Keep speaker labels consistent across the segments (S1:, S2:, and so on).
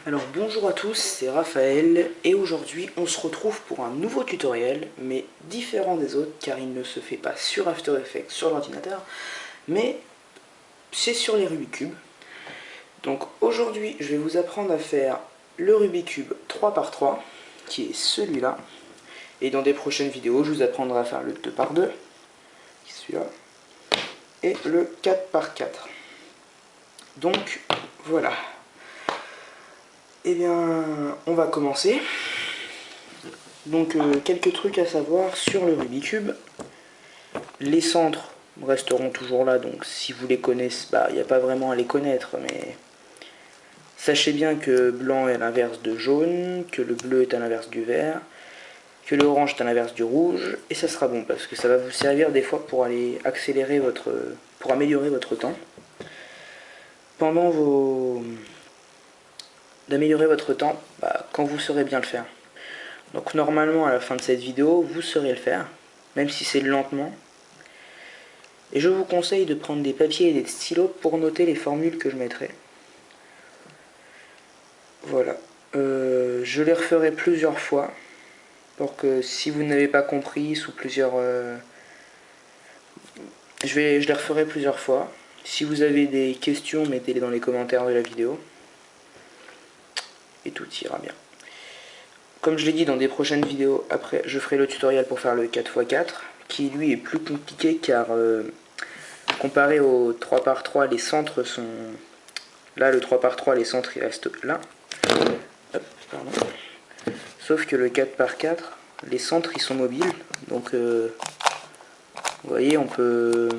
S1: Alors bonjour à tous, c'est Raphaël et aujourd'hui on se retrouve pour un nouveau tutoriel mais différent des autres car il ne se fait pas sur After Effects sur l'ordinateur mais c'est sur les Rubik's Cube. Donc aujourd'hui je vais vous apprendre à faire le Rubik's Cube 3x3 qui est celui-là et dans des prochaines vidéos je vous apprendrai à faire le 2x2 qui est celui-là et le 4x4. Donc voilà. Eh bien, on va commencer. Donc, quelques trucs à savoir sur le Rubik's Cube. Les centres resteront toujours là, donc si vous les connaissez, il n'y a pas vraiment à les connaître, mais sachez bien que blanc est à l'inverse de jaune, que le bleu est à l'inverse du vert, que l'orange est à l'inverse du rouge, et ça sera bon, parce que ça va vous servir des fois pour aller accélérer pour améliorer votre temps. D'améliorer votre temps quand vous saurez bien le faire. Donc normalement à la fin de cette vidéo vous saurez le faire, même si c'est lentement. Et je vous conseille de prendre des papiers et des stylos pour noter les formules que je mettrai. Voilà. Je les referai plusieurs fois pour que si vous n'avez pas compris sous plusieurs... je les referai plusieurs fois. Si vous avez des questions, mettez-les dans les commentaires de la vidéo. Et tout ira bien. Comme je l'ai dit dans des prochaines vidéos, après je ferai le tutoriel pour faire le 4x4, qui lui est plus compliqué car comparé au 3x3, les centres sont... Là le 3x3, les centres ils restent là. Hop, pardon. Sauf que le 4x4, les centres ils sont mobiles. Donc vous voyez on peut...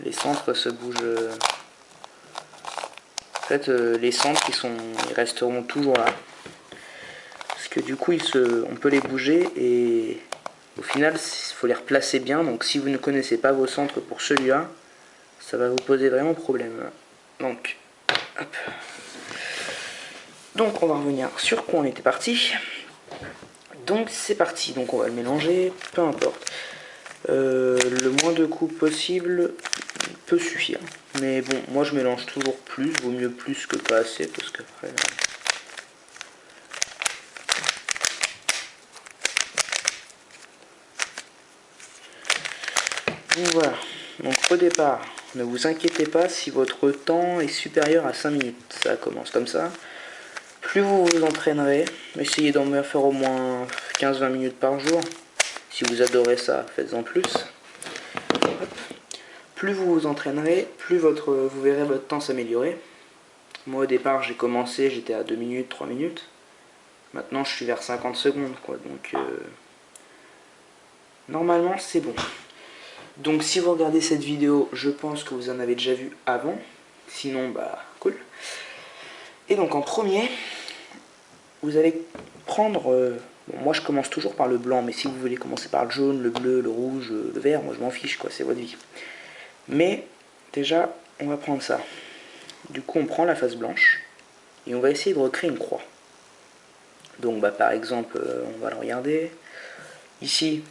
S1: Les centres se bougent. En fait, les centres ils resteront toujours là. Parce que du coup, on peut les bouger et au final, il faut les replacer bien. Donc si vous ne connaissez pas vos centres pour celui-là, ça va vous poser vraiment problème. Donc, hop. Donc on va revenir sur quoi on était parti. Donc c'est parti. Donc on va le mélanger, peu importe. Le moins de coups possible peut suffire. Mais bon, moi je mélange toujours plus, vaut mieux plus que pas assez, parce qu'après... Donc voilà, donc au départ, ne vous inquiétez pas si votre temps est supérieur à 5 minutes. Ça commence comme ça. Plus vous vous entraînerez, essayez d'en faire au moins 15-20 minutes par jour. Si vous adorez ça, faites-en plus. Plus vous vous entraînerez, plus vous verrez votre temps s'améliorer. Moi au départ j'ai commencé, j'étais à 2 minutes, 3 minutes. Maintenant je suis vers 50 secondes quoi, donc normalement c'est bon. Donc si vous regardez cette vidéo, je pense que vous en avez déjà vu avant. Sinon cool. Et donc en premier, vous allez prendre... bon, moi je commence toujours par le blanc, mais si vous voulez commencer par le jaune, le bleu, le rouge, le vert, moi je m'en fiche quoi, c'est votre vie. Mais déjà, on va prendre ça. Du coup, on prend la face blanche et on va essayer de recréer une croix. Donc, par exemple, on va le regarder. Ici,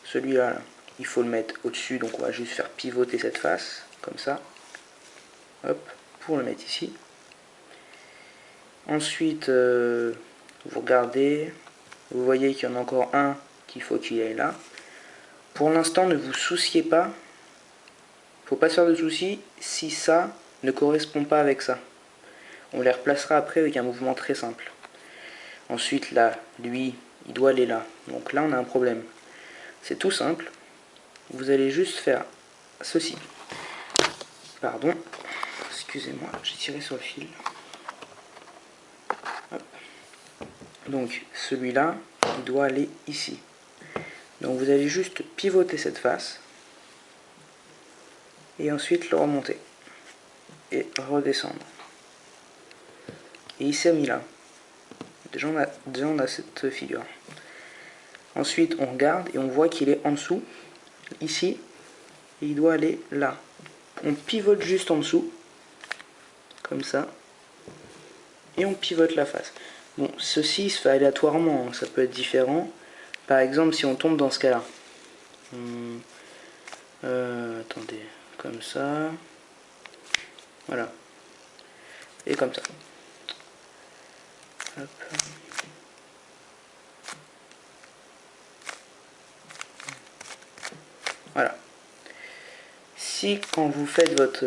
S1: celui-là, il faut le mettre au-dessus. Donc, on va juste faire pivoter cette face, comme ça. Hop, pour le mettre ici. Ensuite, vous regardez. Vous voyez qu'il y en a encore un qu'il faut qu'il aille là. Pour l'instant, ne vous souciez pas. Faut pas se faire de soucis si ça ne correspond pas avec ça. On les replacera après avec un mouvement très simple. Ensuite là, lui, il doit aller là. Donc là on a un problème. C'est tout simple. Vous allez juste faire ceci. Pardon. Excusez-moi, j'ai tiré sur le fil. Hop. Donc celui-là, il doit aller ici. Donc vous allez juste pivoter cette face. Et ensuite le remonter. Et redescendre. Et il s'est mis là. Déjà on a cette figure. Ensuite on regarde et on voit qu'il est en dessous, ici, et il doit aller là. On pivote juste en dessous, comme ça, et on pivote la face. Bon, ceci se fait aléatoirement, ça peut être différent. Par exemple, si on tombe dans ce cas-là, Attendez, comme ça. Voilà. Et comme ça. Hop. Voilà. Si quand vous faites votre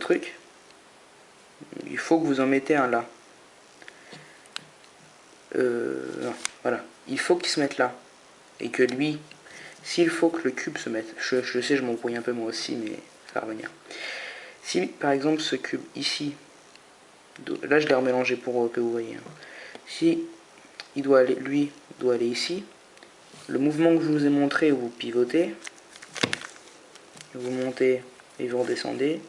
S1: truc, il faut que vous en mettez un là. Non, voilà. Il faut qu'il se mette là. Et que lui, s'il faut que le cube se mette, je sais, je m'embrouille un peu moi aussi, mais ça va revenir. Si par exemple ce cube ici, là je l'ai remélangé pour que vous voyez. Si il doit aller, lui doit aller ici, le mouvement que je vous ai montré où vous pivotez, vous montez et vous redescendez,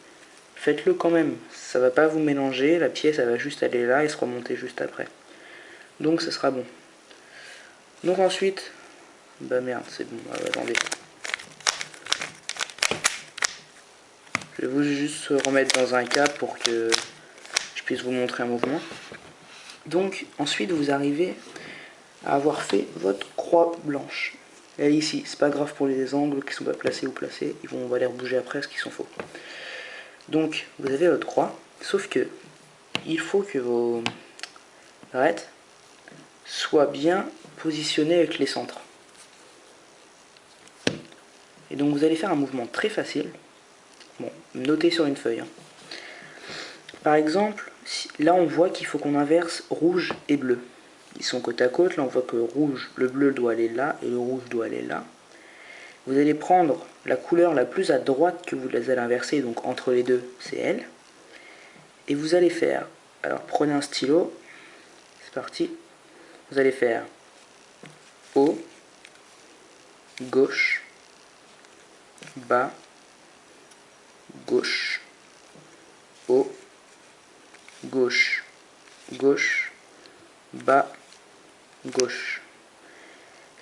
S1: faites-le quand même. Ça va pas vous mélanger, la pièce elle va juste aller là et se remonter juste après. Donc ce sera bon. Donc ensuite, bah merde, c'est bon, attendez. Je vais vous juste remettre dans un cas pour que je puisse vous montrer un mouvement. Donc ensuite vous arrivez à avoir fait votre croix blanche. Elle est ici, c'est pas grave pour les angles qui sont pas placés ou placés, on va les rebouger après parce qu'ils sont faux. Donc vous avez votre croix, sauf que il faut que vos arêtes soient bien positionnées avec les centres. Et donc vous allez faire un mouvement très facile. Bon, notez sur une feuille. Hein. Par exemple, là on voit qu'il faut qu'on inverse rouge et bleu. Ils sont côte à côte, là on voit que le bleu doit aller là et le rouge doit aller là. Vous allez prendre la couleur la plus à droite que vous allez inverser, donc entre les deux, c'est elle. Et vous allez faire, alors prenez un stylo, c'est parti. Vous allez faire haut, gauche, bas, gauche, haut, gauche, gauche, bas, gauche.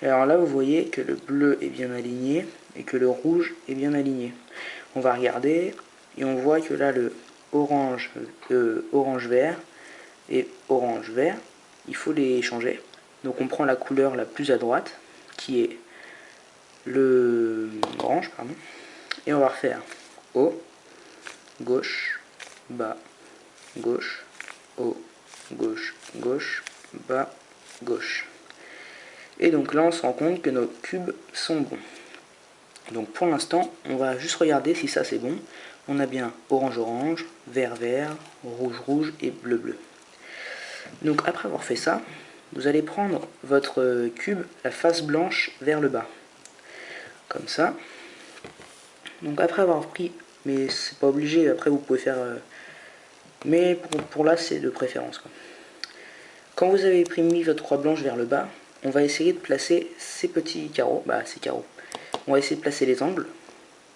S1: Alors là, vous voyez que le bleu est bien aligné et que le rouge est bien aligné. On va regarder et on voit que là, le orange vert et orange vert, il faut les changer. Donc on prend la couleur la plus à droite, qui est le orange, pardon, et on va refaire haut, gauche, bas, gauche, haut, gauche, gauche, bas, gauche. Et donc là on se rend compte que nos cubes sont bons. Donc pour l'instant on va juste regarder si ça c'est bon. On a bien orange orange, vert vert, rouge rouge et bleu bleu. Donc après avoir fait ça, vous allez prendre votre cube, la face blanche vers le bas. Comme ça. Donc après avoir pris, mais c'est pas obligé, après vous pouvez faire... mais pour là c'est de préférence. Quoi. Quand vous avez mis votre croix blanche vers le bas, on va essayer de placer ces petits carreaux, ces carreaux. On va essayer de placer les angles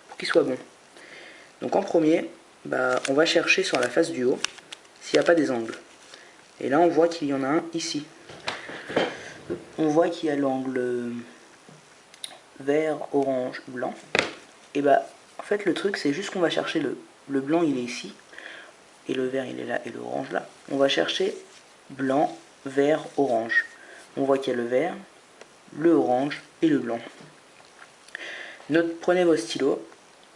S1: pour qu'ils soient bons. Donc en premier, on va chercher sur la face du haut s'il n'y a pas des angles. Et là on voit qu'il y en a un ici. On voit qu'il y a l'angle vert, orange, blanc. Et en fait le truc c'est juste qu'on va chercher le blanc il est ici. Et le vert il est là et l'orange là. On va chercher blanc, vert, orange. On voit qu'il y a le vert, le orange et le blanc. Prenez vos stylos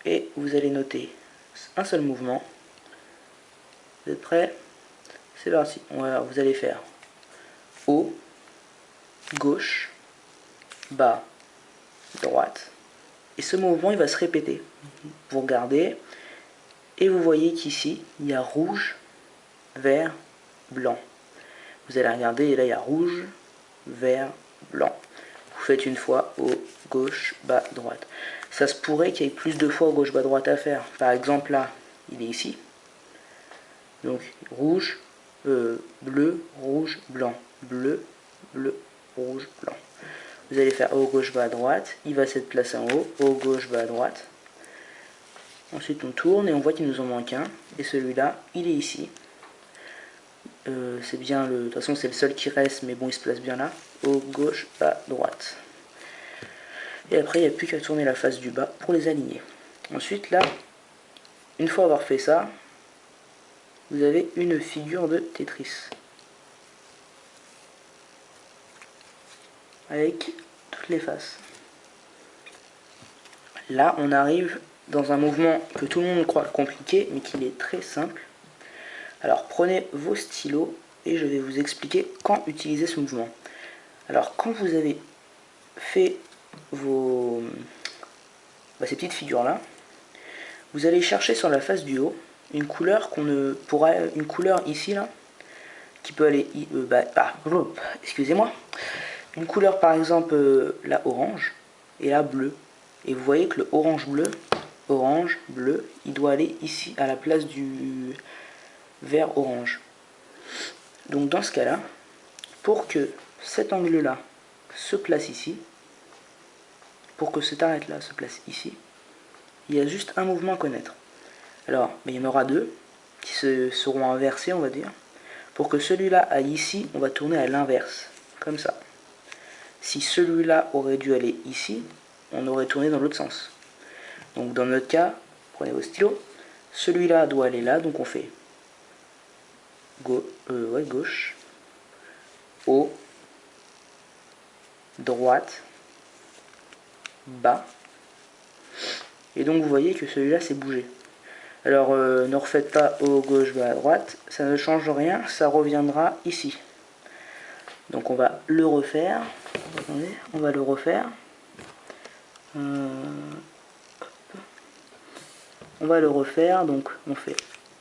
S1: et vous allez noter un seul mouvement. Vous êtes prêts? C'est parti. Vous allez faire haut, gauche, bas, droite. Et ce mouvement il va se répéter. Vous regardez et vous voyez qu'ici il y a rouge, vert, blanc. Vous allez regarder et là il y a rouge, vert, blanc. Vous faites une fois haut, gauche, bas, droite. Ça se pourrait qu'il y ait plus de fois gauche, bas, droite à faire. Par exemple là, il est ici. Donc rouge, bleu, rouge, blanc. Bleu, bleu, rouge, blanc. Vous allez faire haut, gauche, bas, droite. Il va s'être placé en haut, gauche, bas, droite. Ensuite on tourne et on voit qu'il nous en manque un. Et celui-là, il est ici. C'est bien de toute façon c'est le seul qui reste, mais bon il se place bien là. Haut, gauche, bas, droite. Et après il n'y a plus qu'à tourner la face du bas pour les aligner. Ensuite là, une fois avoir fait ça, vous avez une figure de Tetris. Avec toutes les faces. là on arrive dans un mouvement que tout le monde croit compliqué, mais qui est très simple. Alors prenez vos stylos et je vais vous expliquer quand utiliser ce mouvement. Alors quand vous avez fait ces petites figures là, vous allez chercher sur la face du haut une couleur une couleur ici là, qui peut aller, excusez-moi, une couleur par exemple la orange et la bleue. Et vous voyez que le orange bleu, il doit aller ici à la place du vert orange. Donc dans ce cas là, pour que cet angle là se place ici, pour que cet arête là se place ici, il y a juste un mouvement à connaître. Alors, mais il y en aura deux qui seront inversés, on va dire. Pour que celui-là aille ici, on va tourner à l'inverse, comme ça. Si celui-là aurait dû aller ici, on aurait tourné dans l'autre sens. Donc dans notre cas, prenez vos stylos, celui-là doit aller là, donc on fait gauche, haut, droite, bas. Et donc vous voyez que celui-là s'est bougé. Alors ne refaites pas haut, gauche, bas, droite, ça ne change rien, ça reviendra ici. Donc on va le refaire. Attendez, on va le refaire. On va le refaire, donc on fait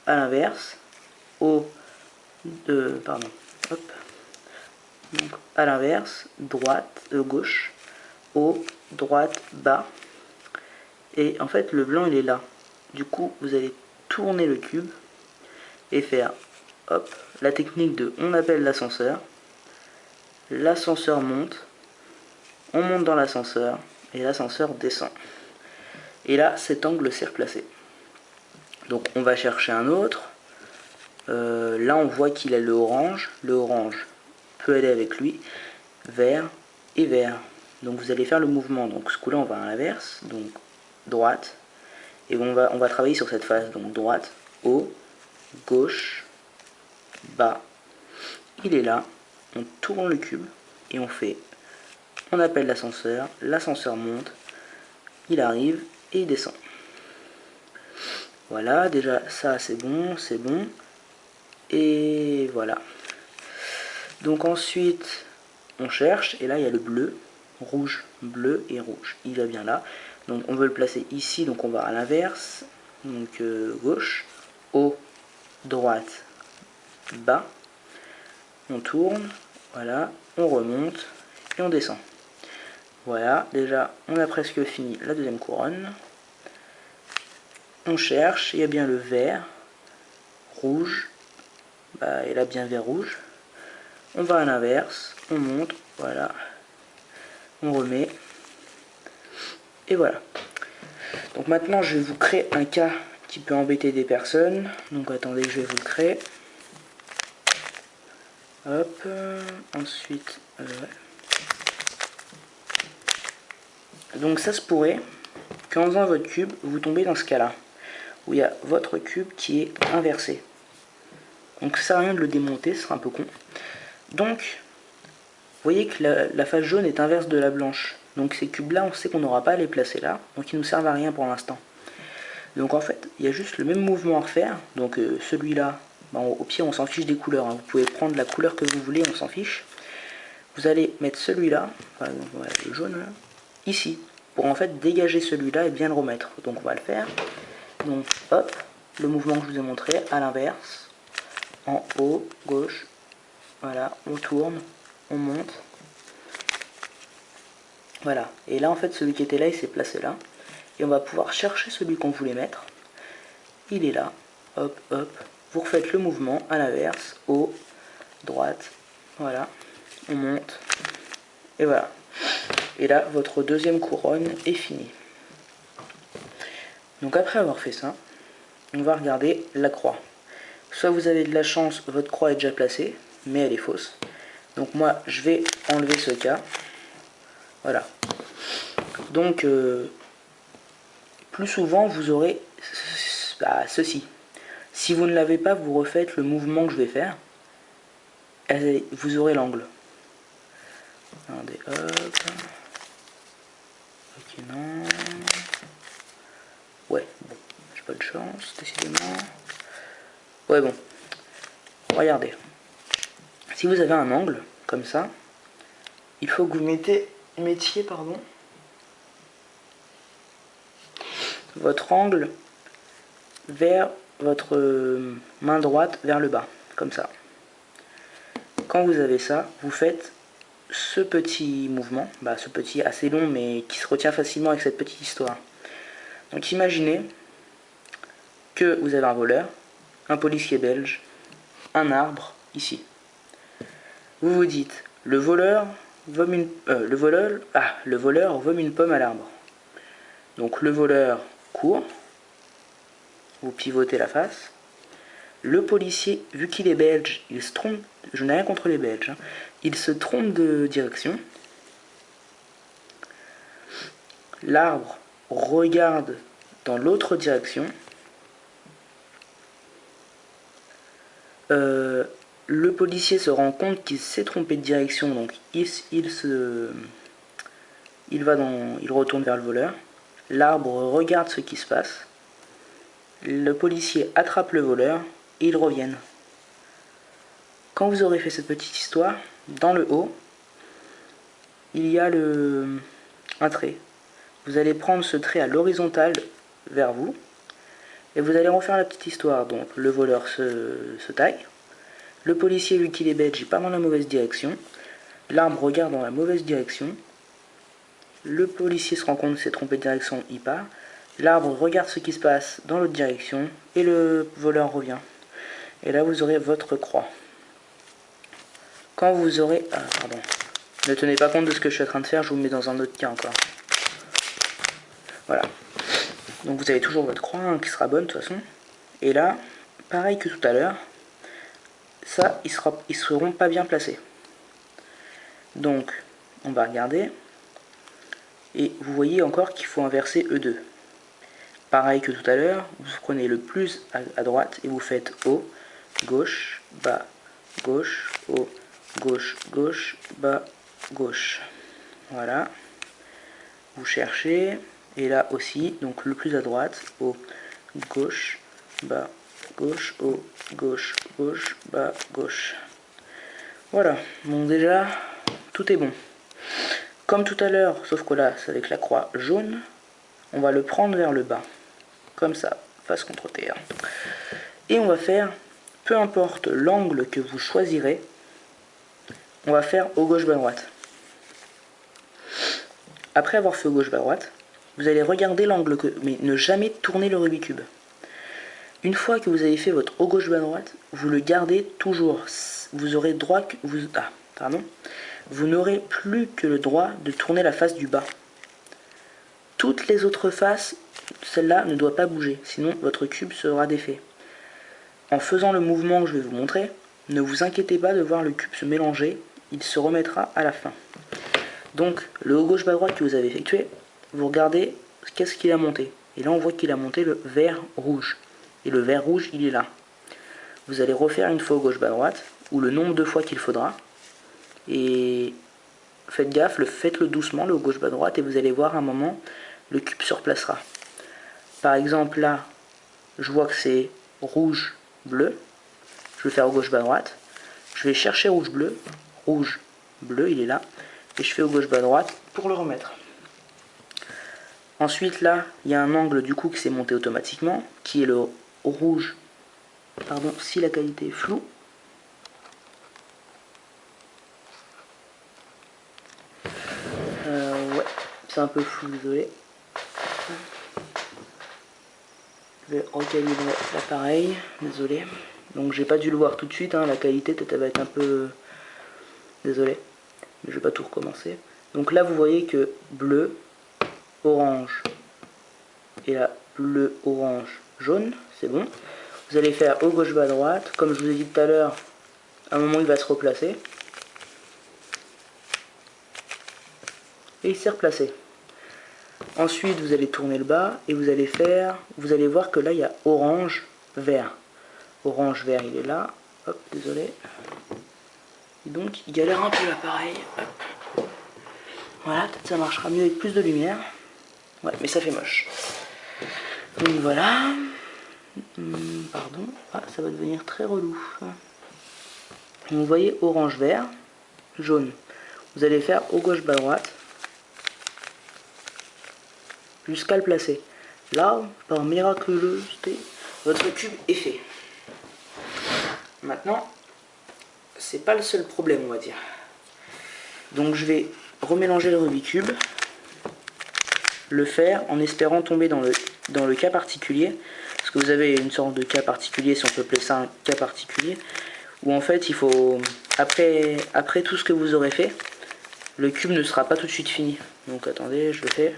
S1: à l'inverse, donc à l'inverse, droite, gauche, haut, droite, bas. Et en fait le blanc il est là. Du coup vous allez tourner le cube et faire hop, la technique de on appelle l'ascenseur. L'ascenseur monte, on monte dans l'ascenseur et l'ascenseur descend. Et là cet angle s'est replacé. Donc on va chercher un autre. Là on voit qu'il a le orange. Le orange peut aller avec lui. Vert et vert. Donc vous allez faire le mouvement. Donc ce coup-là on va à l'inverse. Donc droite. Et on va travailler sur cette face. Donc droite, haut, gauche, bas. Il est là. On tourne le cube et on fait. On appelle l'ascenseur. L'ascenseur monte. Il arrive et il descend. Voilà, déjà ça c'est bon, c'est bon. Et voilà. Donc ensuite, on cherche, et là il y a le bleu, rouge, bleu et rouge. Il va bien là. Donc on veut le placer ici, donc on va à l'inverse. Donc gauche, haut, droite, bas. On tourne, voilà, on remonte et on descend. Voilà, déjà on a presque fini la deuxième couronne. On cherche, il y a bien le vert, rouge, et là bien vert rouge. On va à l'inverse, on monte, voilà, on remet, et voilà. Donc maintenant je vais vous créer un cas qui peut embêter des personnes. Donc attendez, je vais vous le créer. Hop, ensuite, donc ça se pourrait qu'en faisant votre cube, vous tombez dans ce cas-là, où il y a votre cube qui est inversé. Donc ça sert à rien de le démonter, ce sera un peu con. Donc, vous voyez que la face jaune est inverse de la blanche. Donc ces cubes-là, on sait qu'on n'aura pas à les placer là, donc ils ne nous servent à rien pour l'instant. Donc en fait, il y a juste le même mouvement à refaire. Donc celui-là, au pire on s'en fiche des couleurs, hein. Vous pouvez prendre la couleur que vous voulez, on s'en fiche. Vous allez mettre celui-là, par exemple voilà, le jaune là, ici, pour en fait dégager celui-là et bien le remettre. Donc on va le faire. Donc hop, le mouvement que je vous ai montré, à l'inverse, en haut, gauche, voilà, on tourne, on monte. Voilà, et là en fait celui qui était là il s'est placé là. Et on va pouvoir chercher celui qu'on voulait mettre. Il est là, hop, hop. Vous refaites le mouvement à l'inverse, haut, droite, voilà. On monte, et voilà. Et là, votre deuxième couronne est finie. Donc après avoir fait ça, on va regarder la croix. Soit vous avez de la chance, votre croix est déjà placée, mais elle est fausse. Donc moi, je vais enlever ce cas. Voilà. Donc, plus souvent, vous aurez ceci. Si vous ne l'avez pas, vous refaites le mouvement que je vais faire. Vous aurez l'angle. Regardez, hop. Ok, non. Ouais, bon, j'ai pas de chance, décidément. Ouais, bon. Regardez. Si vous avez un angle, comme ça, il faut que vous mettiez votre angle vers votre main droite vers le bas, comme ça. Quand vous avez ça, vous faites ce petit mouvement, ce petit assez long mais qui se retient facilement avec cette petite histoire. Donc imaginez que vous avez un voleur, un policier belge, un arbre ici. Vous vous dites, le voleur vome une pomme à l'arbre. Donc le voleur court, vous pivotez la face. Le policier, vu qu'il est belge, il se trompe, je n'ai rien contre les Belges, hein, il se trompe de direction. L'arbre regarde dans l'autre direction. Le policier se rend compte qu'il s'est trompé de direction, donc il retourne vers le voleur. L'arbre regarde ce qui se passe. Le policier attrape le voleur et ils reviennent. Quand vous aurez fait cette petite histoire, dans le haut, il y a un trait. Vous allez prendre ce trait à l'horizontale vers vous et vous allez refaire la petite histoire. Donc le voleur se taille. Le policier, vu qu'il est belge, il part dans la mauvaise direction. L'arbre regarde dans la mauvaise direction. Le policier se rend compte qu'il s'est trompé de direction, il part. L'arbre regarde ce qui se passe dans l'autre direction et le voleur revient. Et là, vous aurez votre croix. Quand vous aurez... Ah, pardon. Ne tenez pas compte de ce que je suis en train de faire, je vous mets dans un autre cas encore. Voilà. Donc vous avez toujours votre croix hein, qui sera bonne de toute façon. Et là, pareil que tout à l'heure, ça, ils seront pas bien placés. Donc, on va regarder. Et vous voyez encore qu'il faut inverser E2. Pareil que tout à l'heure, vous prenez le plus à droite et vous faites haut, gauche, bas, gauche, haut, gauche, gauche, bas, gauche. Voilà. Vous cherchez. Et là aussi, donc le plus à droite, haut, gauche, bas, gauche, haut, gauche, gauche, bas, gauche. Voilà. Donc déjà, tout est bon. Comme tout à l'heure, sauf que là, c'est avec la croix jaune, on va le prendre vers le bas. Comme ça, face contre terre. Et on va faire, peu importe l'angle que vous choisirez, on va faire haut, gauche, bas, droite. Après avoir fait haut, gauche, bas, droite, vous allez regarder l'angle, mais ne jamais tourner le Rubik's Cube. Une fois que vous avez fait votre haut, gauche, bas, droite, vous le gardez toujours. Vous aurez droit que vous n'aurez plus que le droit de tourner la face du bas. Toutes les autres faces, celle-là ne doit pas bouger, sinon votre cube sera défait. En faisant le mouvement que je vais vous montrer, ne vous inquiétez pas de voir le cube se mélanger, il se remettra à la fin. Donc le haut gauche bas droite que vous avez effectué, vous regardez qu'est-ce qu'il a monté. Et là on voit qu'il a monté le vert rouge. Et le vert rouge il est là. Vous allez refaire une fois au gauche bas droite, ou le nombre de fois qu'il faudra. Et faites gaffe, faites-le doucement, le haut gauche bas droite, et vous allez voir à un moment, le cube se replacera. Par exemple là, je vois que c'est rouge, bleu. Je vais faire au gauche bas droite. Je vais chercher rouge, bleu, il est là. Et je fais au gauche bas droite pour le remettre. Ensuite là, il y a un angle du coup qui s'est monté automatiquement, qui est le rouge. Pardon, si la qualité est floue. Ouais, c'est un peu flou, désolé. Je vais recalibrer l'appareil, désolé. Donc j'ai pas dû le voir tout de suite, hein, la qualité peut-être elle va être un peu... Désolé, mais je vais pas tout recommencer. Donc là vous voyez que bleu, orange, et là bleu, orange, jaune, c'est bon. Vous allez faire haut, gauche, bas, droite. Comme je vous ai dit tout à l'heure, à un moment il va se replacer. Et il s'est replacé. Ensuite vous allez tourner le bas et vous allez voir que là il y a orange, vert. Orange, vert il est là. Hop, désolé. Et donc il galère un peu l'appareil. Voilà, peut-être ça marchera mieux avec plus de lumière. Ouais, mais ça fait moche. Donc voilà. Pardon. Ah, ça va devenir très relou. Vous voyez orange, vert, jaune. Vous allez faire au gauche, bas, droite. Jusqu'à le placer. Là, par miraculosité, votre cube est fait. Maintenant, c'est pas le seul problème, on va dire. Donc je vais remélanger le Rubik's Cube, le faire en espérant tomber dans le cas particulier, parce que vous avez une sorte de cas particulier, si on peut appeler ça un cas particulier, où en fait il faut, après tout ce que vous aurez fait, le cube ne sera pas tout de suite fini. Donc attendez, je le fais.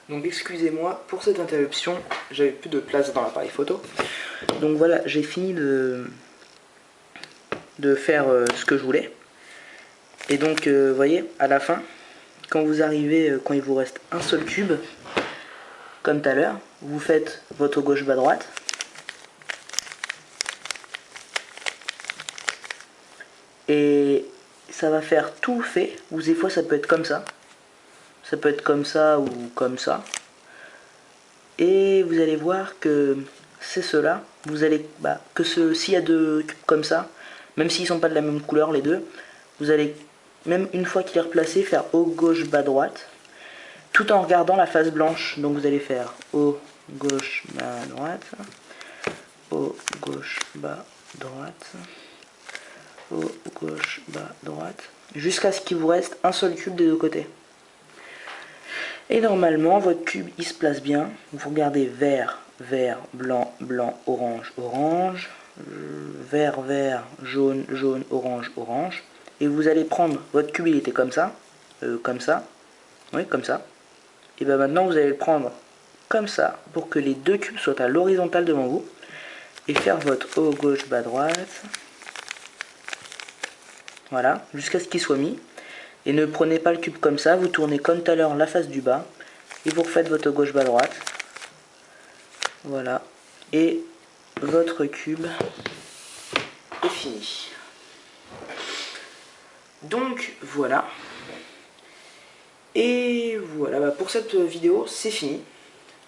S1: Donc excusez-moi pour cette interruption, j'avais plus de place dans l'appareil photo. Donc voilà, j'ai fini de faire ce que je voulais. Et donc vous voyez, à la fin, quand vous arrivez, quand il vous reste un seul cube, comme tout à l'heure, vous faites votre gauche bas droite. Et ça va faire tout fait, ou des fois ça peut être comme ça. Ça peut être comme ça ou comme ça. Et vous allez voir que c'est cela. Vous allez s'il y a deux cubes comme ça, même s'ils sont pas de la même couleur les deux, vous allez, même une fois qu'il est replacé, faire haut gauche bas droite, tout en regardant la face blanche. Donc vous allez faire haut gauche bas droite, haut gauche bas droite, haut gauche bas droite, jusqu'à ce qu'il vous reste un seul cube des deux côtés. Et normalement, votre cube, il se place bien. Vous regardez vert, vert, blanc, blanc, orange, orange, vert, vert, jaune, jaune, orange, orange. Et vous allez prendre, votre cube, il était comme ça, oui, comme ça. Et bien maintenant, vous allez le prendre comme ça, pour que les deux cubes soient à l'horizontale devant vous. Et faire votre haut, gauche, bas, droite. Voilà, jusqu'à ce qu'il soit mis. Et ne prenez pas le cube comme ça, vous tournez comme tout à l'heure la face du bas. Et vous refaites votre gauche bas droite. Voilà. Et votre cube est fini. Donc voilà. Et voilà, pour cette vidéo, c'est fini.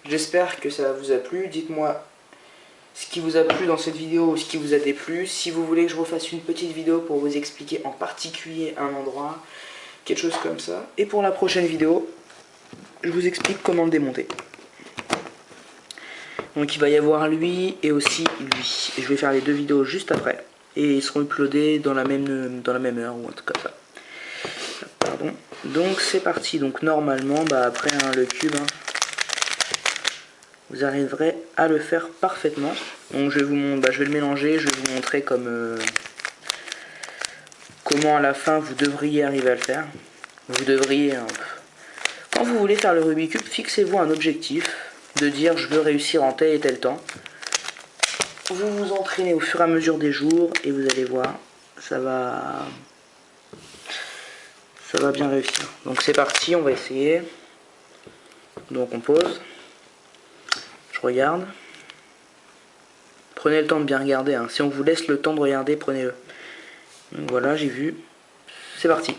S1: J'espère que ça vous a plu. Dites-moi ce qui vous a plu dans cette vidéo ou ce qui vous a déplu. Si vous voulez que je refasse une petite vidéo pour vous expliquer en particulier un endroit, quelque chose comme ça. Et pour la prochaine vidéo, je vous explique comment le démonter. Donc il va y avoir lui et aussi lui. Et je vais faire les deux vidéos juste après. Et ils seront uploadés dans la même heure ou un truc comme ça. Pardon. Donc c'est parti. Donc normalement, après le cube, vous arriverez à le faire parfaitement. Donc je vais je vais le mélanger, je vais vous montrer comment à la fin vous devriez arriver à le faire. Vous devriez, quand vous voulez faire le Rubik's Cube, fixez-vous un objectif de dire je veux réussir en tel et tel temps. Vous vous entraînez au fur et à mesure des jours et vous allez voir, ça va bien réussir. Donc c'est parti, on va essayer. Donc on pose. Je regarde. Prenez le temps de bien regarder. Si on vous laisse le temps de regarder, prenez-le. Voilà, j'ai vu. C'est parti.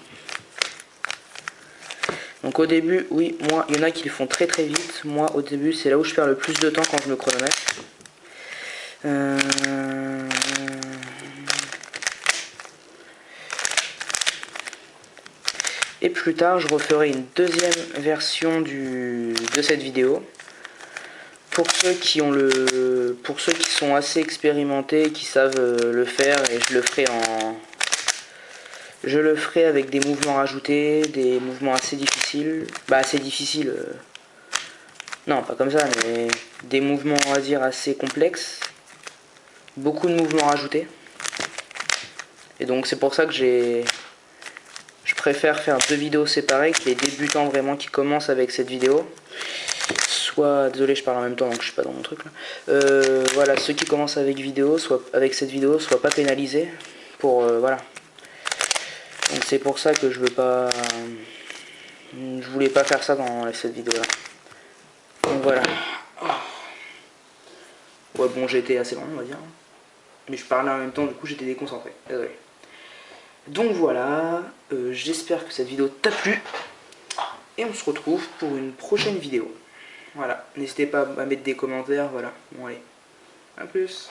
S1: Donc au début, oui, moi, il y en a qui le font très très vite. Moi, au début, c'est là où je perds le plus de temps quand je me chronomètre. Et plus tard, je referai une deuxième version de cette vidéo. Pour ceux qui sont assez expérimentés, qui savent le faire, et je le ferai avec des mouvements rajoutés, des mouvements assez difficiles. Non, pas comme ça, mais des mouvements, on va dire, assez complexes. beaucoup de mouvements rajoutés. Et donc c'est pour ça que je préfère faire 2 vidéos séparées, que les débutants vraiment qui commencent avec cette vidéo. Soit, désolé je parle en même temps donc je suis pas dans mon truc là. Voilà, ceux qui commencent avec cette vidéo soient pas pénalisés pour voilà. Donc c'est pour ça que je voulais pas faire ça dans cette vidéo là. Donc voilà. Ouais bon, j'ai été assez long on va dire. Mais je parlais en même temps, du coup j'étais déconcentré. Désolé. Donc voilà, j'espère que cette vidéo t'a plu. Et on se retrouve pour une prochaine vidéo. Voilà, n'hésitez pas à mettre des commentaires, voilà. Bon allez, à plus.